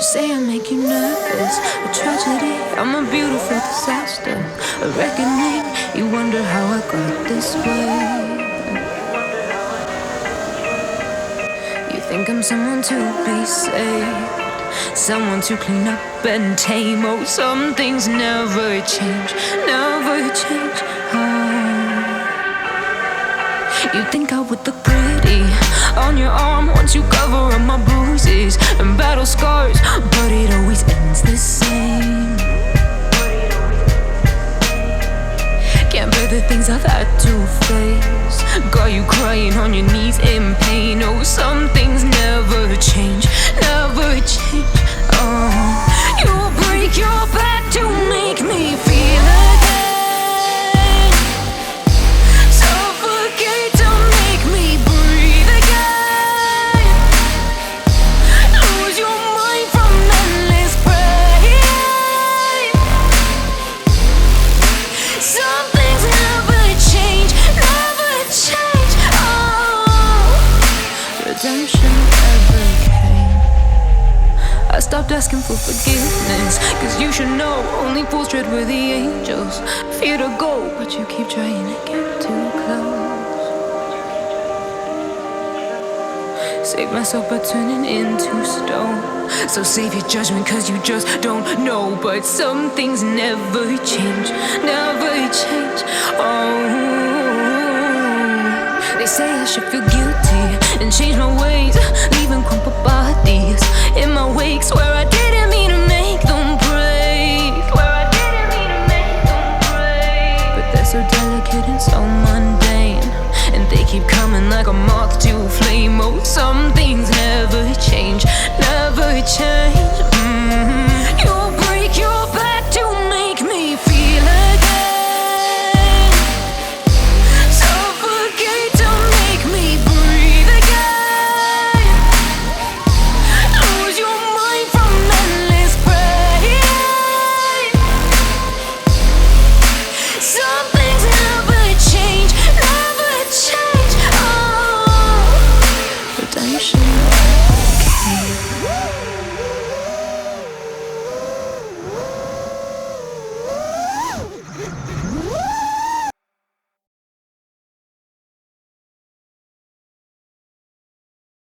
say I make you nervous, a tragedy, I'm a beautiful disaster, a reckoning. You wonder how I got this way. You think I'm someone to be saved, someone to clean up and tame. Oh, some things never change, never change. Oh, you think I would look pretty on your arm once you cover up my bruises and battle scars, but it always ends the same. Can't bear the things I've had to face, got you crying on your knees in pain. Oh, some things never change, never change. Oh, you break your back to make me feel again, suffocate to make me breathe again, lose your mind from endless pain. Some things never change, never change. Oh, redemption never came. I stopped asking for forgiveness, cause you should know only fools tread where the angels fear to go, but you keep trying to get too close. Save myself by turning into stone, so save your judgment cause you just don't know. But some things never change, never change. Oh, they say I should feel guilty and change my ways, leaving crumpled bodies in my wake. Swear I didn't mean to make them break, swear I didn't mean to make them break. But they're so delicate and so mundane, and they keep coming like a moth to a flame. Oh, some things never